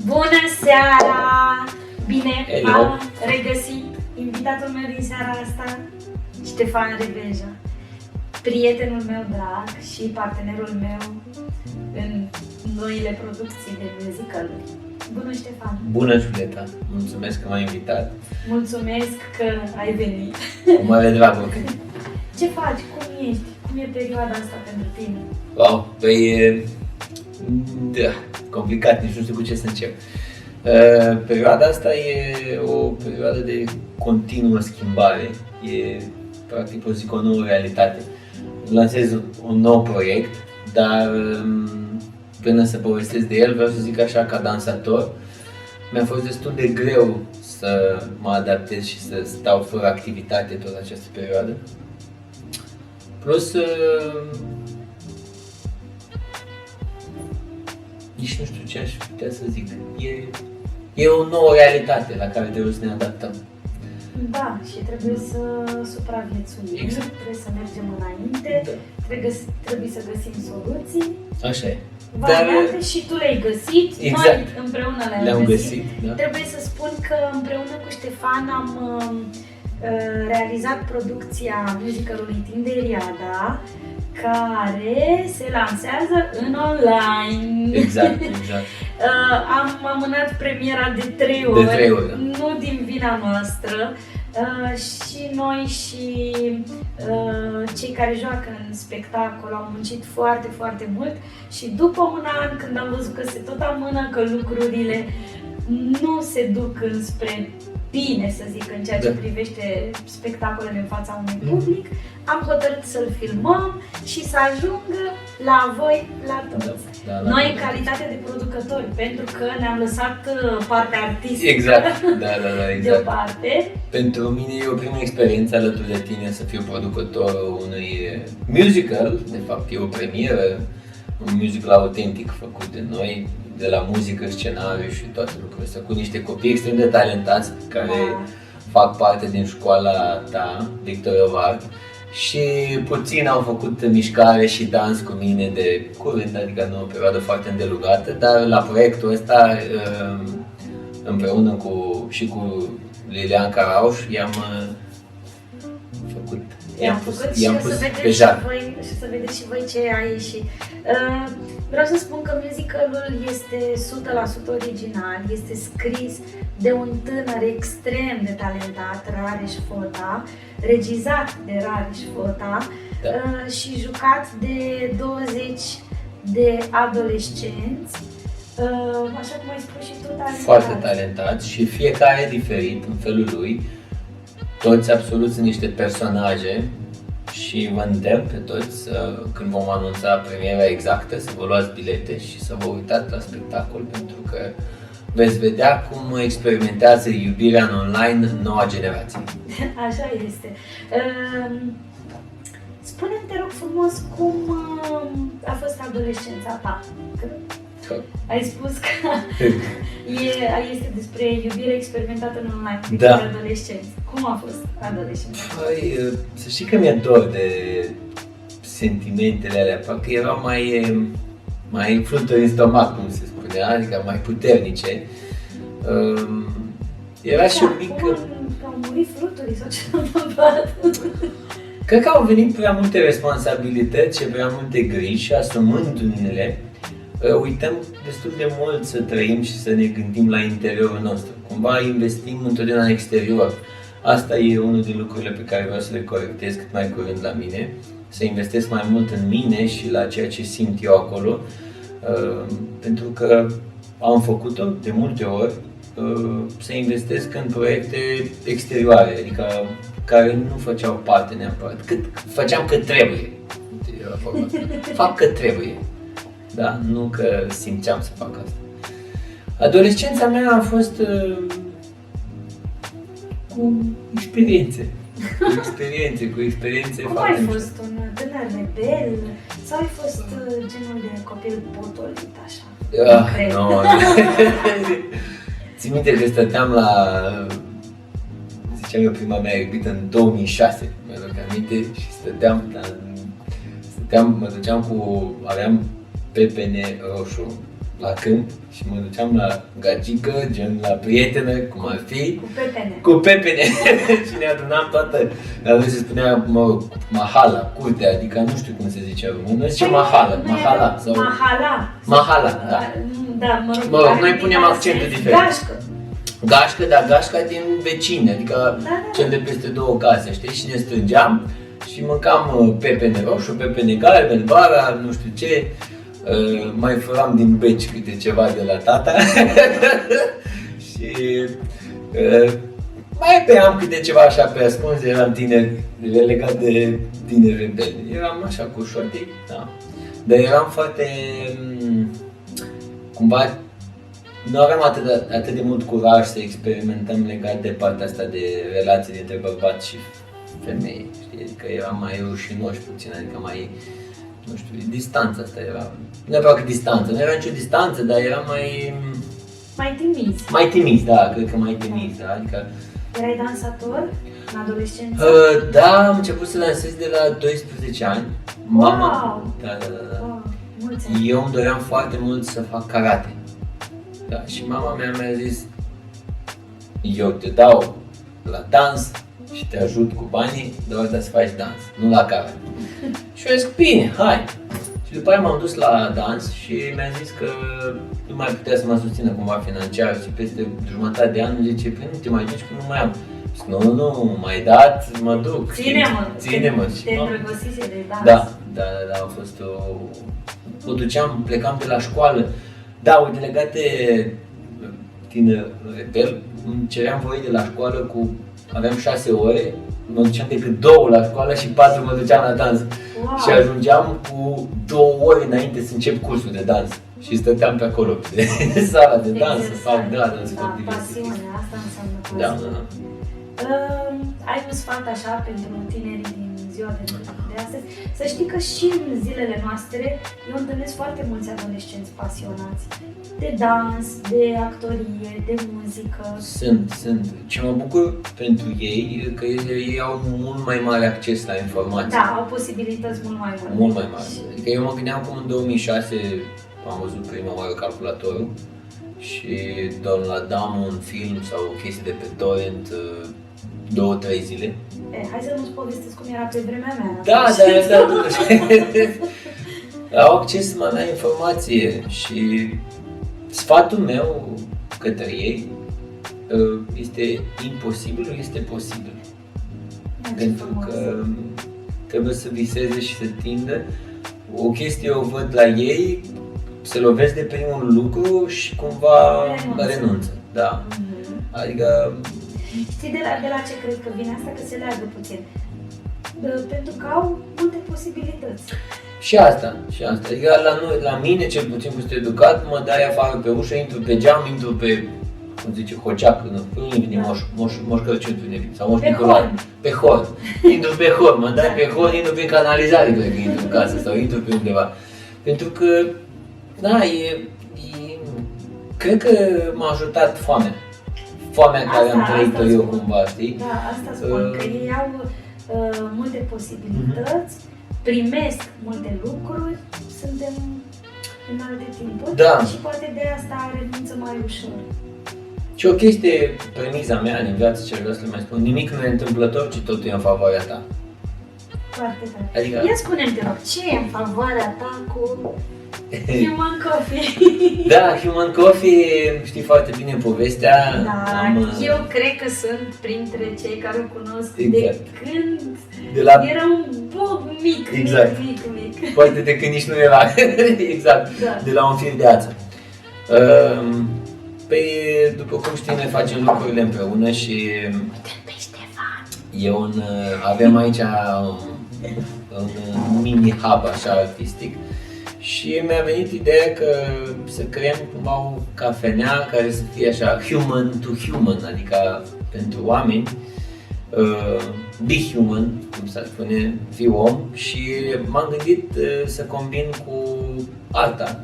Bună seara! Bine Hello. am regăsit invitatul meu din seara asta, Ștefan Rebeja, prietenul meu drag și partenerul meu în noile producții de musical-uri. Bună, Ștefan! Bună, Julieta! Mulțumesc că m-ai invitat. Mulțumesc că ai venit! Cu mare drag, ok. Ce faci? Cum ești? Cum e perioada asta pentru tine? Wow, păi da, complicat, nici nu știu cu ce să încep. Perioada asta e o perioadă de continuă schimbare. E, practic, pot zic, o nouă realitate. Lansez un nou proiect, dar până să povestesc de el, vreau să zic așa, ca dansator, mi-a fost destul de greu să mă adaptez și să stau fără activitate toată această perioadă. Plus, nici nu știu ce aș putea să zic. E o nouă realitate la care trebuie să ne adaptăm. Da, și trebuie să supraviețuim, Exact. trebuie să mergem înainte, Da. trebuie să găsim soluții. Așa e. Variante și tu le-ai găsit, Exact. noi împreună Le-am găsit, da. Trebuie să spun că împreună cu Ștefan am realizat producția musicalului Tinderiada, care se lansează în online. Exact, exact. Am amânat premiera de 3 ori, De 3 ori, da. nu din vina noastră. Și noi și cei care joacă în spectacol au muncit foarte, foarte mult și după un an, când am văzut că se tot amână, că lucrurile nu se duc înspre bine, să zic, în ceea ce privește spectacolele în fața unui public, am hotărât să-l filmăm și să ajungă la voi, la toți. Da, la Noi, toți. în calitate de producători, pentru că ne-am lăsat partea artistică Exact, da, exact. deoparte. Pentru mine e o primă experiență alături de tine să fiu producătorul unui musical, de fapt e o premieră, un musical autentic făcut de noi, de la muzică, scenariu și toate lucrurile astea, cu niște copii extrem de talentați care fac parte din școala ta, Victor of Art, și puțin au făcut mișcare și dans cu mine de curând, adică nu o perioadă foarte îndelungată, dar la proiectul ăsta, împreună și cu Lilian Carauș, i-am făcut Și pus să pe vedeți jar. și să vedeți și voi ce a ieșit. Vreau să spun că musicalul este 100% original, este scris de un tânăr extrem de talentat, Rareș Fota, regizat de Rareș Fota, și jucat de 20 de adolescenți, așa cum ai spus și tu, talentați. Foarte talentat și fiecare diferit în felul lui. Toți absolut sunt niște personaje și vă îndemn pe toți când vom anunța premiera exactă să vă luați bilete și să vă uitați la spectacol, pentru că veți vedea cum experimentează iubirea în online noua generație. Așa este. Spune-mi, te rog frumos, cum a fost adolescența ta? Că ai spus că este despre iubire experimentată în online, Da. de adolescenți. Cum a fost adolescența? Păi, să știi că mi-e dor de sentimentele alea, parcă erau mai fluturi în stomac, cum se spunea, adică mai puternice. Era și un mic... Au murit fluturii sau ce s-a întâmplat? Cred că au venit prea multe responsabilități și prea multe griji și asumându-ne-le, uităm destul de mult să trăim și să ne gândim la interiorul nostru. Cumva investim întotdeauna în exterior. Asta e unul din lucrurile pe care vreau să le corectez cât mai curând la mine. Să investesc mai mult în mine și la ceea ce simt eu acolo. Pentru că am făcut-o de multe ori, să investesc în proiecte exterioare, adică care nu făceau parte neapărat. Făceam că trebuie. Fac că trebuie. Da? Nu că simțeam să fac asta. Adolescența mea a fost cu experiențe. Cu experiențe Cum foarte ai fost? Un tânăr rebel? Sau ai fost genul de copil potolit, așa? Nu. Țin minte că stăteam Făceam eu prima mea iubită în 2006, mi-aduc aminte, și mă duceam aveam pepene roșu la câmp și mă duceam la gagică, gen la prietenă, cum ar fi. Cu pepene. Și ne adunam toată, la noi se spunea, mahala, curtea, adică nu știu cum se zice în română, zice mahala sau... Mahala, da. Da, mă rog, noi punem accentul diferit. Gașcă, dar gașca din vecini, adică cel de peste 2 case, știi? Și ne strângeam și mâncam pepene roșu, pepene galben, bara, nu știu ce. Mai furam din beci câte ceva de la tata și mai beam câte ceva așa pe ascuns, eram tineri, legat de tineri rebeli. Eram așa cu șortii, da. Dar eram foarte, cumva, nu aveam atât de mult curaj să experimentăm legat de partea asta de relații dintre bărbat și femeie, știi? Adică eram mai rușinoși puțin, adică mai, nu știu, distanța asta era, nu neapărat că distanță, nu era nicio distanță, dar era mai... Mai timizi. Mai timizi, da, cred că mai timizi, da, adică... Erai dansator în adolescență? Da, am început să dansez de la 12 ani. Mama, wow! Da. Wow, mulți ani. Eu îmi doream foarte mult să fac karate. Da, și mama mea mi-a zis, eu te dau la dans și te ajut cu banii, doar să faci dans, nu la karate. Și eu zic, bine, hai! Și după aia m-am dus la dans și mi-a zis că nu mai putea să mă susțină cumva financiar și peste jumătate de an îmi zice, păi nu te mai duci că nu mai am. Zic, nu, m-ai dat, mă duc. Ține-mă. Te îndrăgostise de dans. Da, a fost o... Mă duceam, plecam de la școală. Da, uite, legat de tiner rebel, îmi ceream voie de la școală aveam 6 ore, mă duceam decât 2 la școală și 4 mă duceam la dans. Wow. Și ajungeam cu 2 ore înainte să încep cursul de dans. Și stăteam pe acolo, pe sala de dans, să fac dans sportiv. Pasiune, asta înseamnă pasiune. Da. Ai un sfat așa pentru tinerii din ziua de astăzi? Să știi că și în zilele noastre eu întâlnesc foarte mulți adolescenți pasionați de dans, de actorie, de muzică. Sunt. Ce mă bucur pentru ei e că ei au mult mai mare acces la informații. Da, au posibilități mult mai mari. Mult mai mari. Adică eu mă gândeam cum în 2006 am văzut prima oară calculatorul și downloadam un film sau o chestie de pe torrent 2-3 zile. Hai să nu-ți povestesc cum era pe vremea mea. Da. Au acces mai la informație și sfatul meu către ei este imposibil, este posibil. Pentru că trebuie să viseze și să tindă. O chestie o văd la ei, se lovesc de primul lucru și cumva renunță. Da. Adică... Știi de la ce cred că vine asta? Că se leagă puțin. Pentru că au multe posibilități. Și asta. Adică la mine, cel puțin cum sunt educat, mă dai afară pe ușă, intru pe geam, intru pe, cum zice, hoceac, nu vine Moș Crăciun, sau Moș Nicolae. Pe horn. Intru pe horn, mă dai pe horn, intru prin canalizare, cred că intru în casă, sau intru pe undeva. Pentru că, da, cred că m-a ajutat foamea care am trăit-o eu cumva, știi? Da, asta spun, că ei au multe posibilități, primesc multe lucruri, suntem în alte timpuri și poate de asta renunță mai ușor. Și o chestie, premiza mea în viață, ce vreau să le mai spun, nimic nu e întâmplător, ci totul e în favoarea ta. Foarte tare. Adică... Ia spune-mi, te rog, ce e în favoarea ta cu Human Coffee? Da, Human Coffee, știi foarte bine povestea. Da, eu cred că sunt printre cei care o cunosc de când era un bog mic. Poate de când nici nu era, de la un fir de ață. Păi, după cum știi, ne facem lucrurile împreună și avem aici un mini hub așa artistic. Și mi-a venit ideea că să creăm cumva o cafenea care să fie așa human to human, adică pentru oameni, be human, cum s-ar spune, fi om, și m-am gândit să combin cu arta,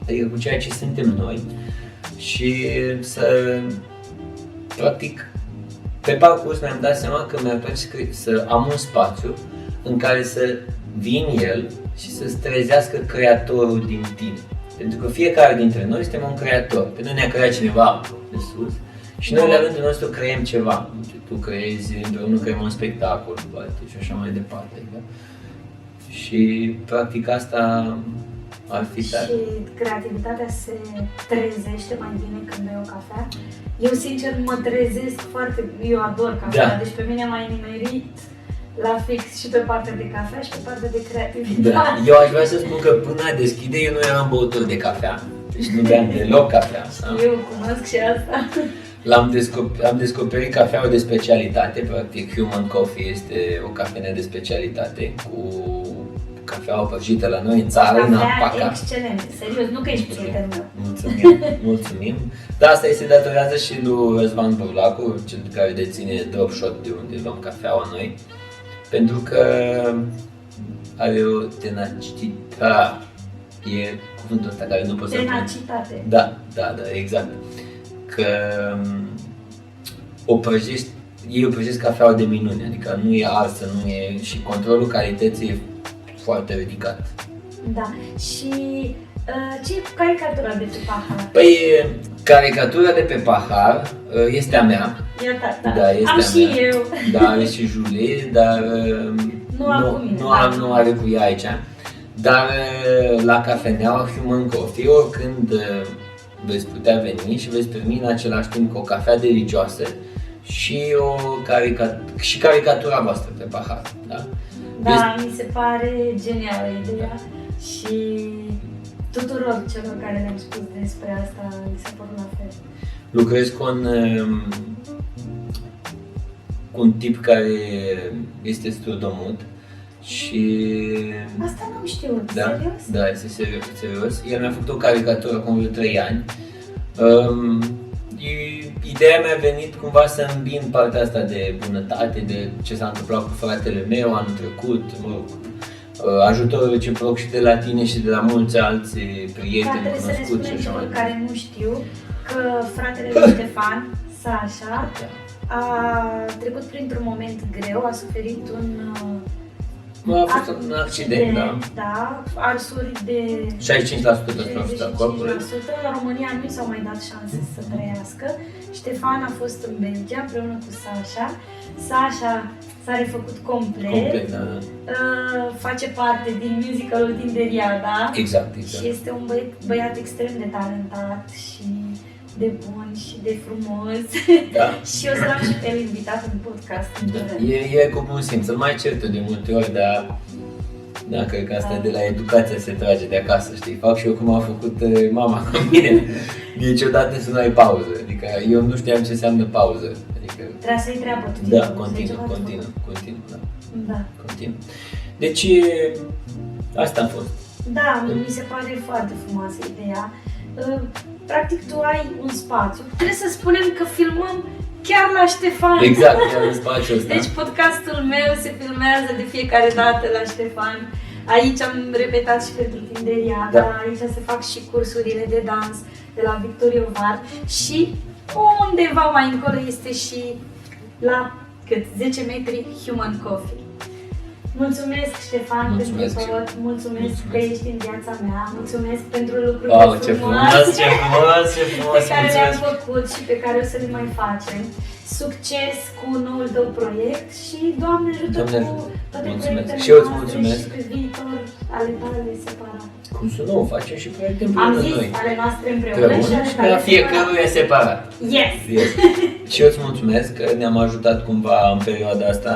adică cu ceea ce suntem noi și să, practic, pe parcurs mi-am dat seama că mi-ar place să am un spațiu în care să vin el și să-ți trezească creatorul din tine. Pentru că fiecare dintre noi suntem un creator. Pe noi ne-a creat cineva de sus și noi la rândul nostru creăm ceva. Tu creezi, împreună creăm un spectacol, poate, și așa mai departe. Da? Și practic asta ar fi tare. Și creativitatea se trezește mai bine când bei o cafea. Eu sincer mă trezesc foarte, eu ador cafea, Da. deci pe mine m-ai nimerit la fix și pe partea de cafea și pe partea de creativitate. Da. Eu aș vrea să spun că până a deschide eu nu eram băutor de cafea. Deci nu beam deloc cafea. Da? Eu cunosc și asta. Am descoperit cafeaua de specialitate, practic Human Coffee este o cafenea de specialitate cu cafeaua prăjită la noi în țară, în Cafea Apaca. excelent, serios, nu că ești prietenul meu. Mulțumim, mulțumim. Dar asta îi se datorează și lui Răzvan Păvlacu, cel care deține Drop Shot, de unde luăm cafeaua noi, pentru că are o tenacitate, e cuvântul ăsta care nu pot să-l pun. Tenacitate. Da, exact. Că ei o prăjesc cafeaua de minune, adică nu e arsă, nu e, și controlul calității e foarte ridicat. Da, și ce e cu caricatura de pe pahar? Păi, caricatura de pe pahar este a mea. Iată, Da, este am a și mea. eu. Da, are și Julie, dar Nu am cu mine, da. nu are cu ea aici. Dar la cafeneaua Human Coffee, oricând veți putea veni și veți primi în același timp cu o cafea delicioasă și și caricatura voastră pe pahar. Da? Da, mi se pare genială ideea și tuturor celor care le-am spus despre asta mi se pare la fel. Lucrez cu un tip care este surdomut și... Asta n-am știut, Da, serios? da, este serios. El mi-a făcut o caricatură acum vreo 3 ani. Ideea mea a venit cumva să îmbin partea asta de bunătate, de ce s-a întâmplat cu fratele meu anul trecut, ajutorul reciproc și de la tine și de la mulți alți prieteni Dar trebuie să ne cunoscuți și spunem așa mai celor departe. care nu știu că fratele lui Ștefan, Sasha, a trecut printr-un moment greu, a suferit A fost un accident, da. Da, arsuri de 65% de transfer corpului. 65%. În România nu i s-au mai dat șanse să trăiască. Ștefan a fost în Belgia împreună cu Sasha. Sasha s-a refăcut complet. Da. Face parte din musicalul Tinderiada. Exact. Și este un băiat extrem de talentat și de bun și de frumos. Da. Și o să l-am și pe el invitat în podcast. E cu bun simț, îl mai certă de multe ori, dar da, cred că asta de la educație se trage de acasă, știi? Fac și eu cum a făcut mama cu mine. Niciodată să nu ai pauză, adică eu nu știam ce înseamnă pauză. Adică... Trebuia să-i treabă tot Da, timpul, continuu, da. Da. Continuu. Deci, asta a fost. Da, mi se pare foarte frumoasă ideea. Practic tu ai un spațiu. Trebuie să spunem că filmăm chiar la Ștefan. Exact, chiar în spațiul ăsta. Deci podcastul meu se filmează de fiecare dată la Ștefan. Aici am repetat și pentru Tinderiada, Da. aici se fac și cursurile de dans de la Victorio Var și undeva mai încolo este și la 10 metri Human Coffee. Mulțumesc, Ștefan, Mulțumesc pentru tot, mulțumesc că ești în viața mea, mulțumesc pentru Ce lucrurile frumos, ce frumos, ce frumos, pe care le-am mulțumesc. făcut și pe care o să le mai facem. Succes cu noul tău proiect și Doamne ajută Doamne cu ajută. toate Mulțumesc. proiectele Și eu îți noastre mulțumesc. și pe viitor ale tale separat. Cum să nu, facem și proiecte Am împreună zis noi. ale noastre împreună și Împreună ale și tale la fiecăruia separat. Yes! Yes. Și eu îți mulțumesc că ne-am ajutat cumva în perioada asta.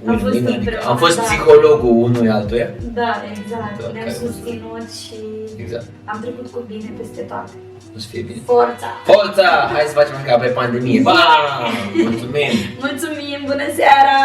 Am fost Adică împreună, am fost da. psihologul unui altuia. Da, exact. Da, Ne-am care susținut și Exact. am trecut cu bine peste toate. O să fie bine. Forța! Forța! Hai să facem ca pe pandemie. Bam! Mulțumim! Mulțumim! Bună seara!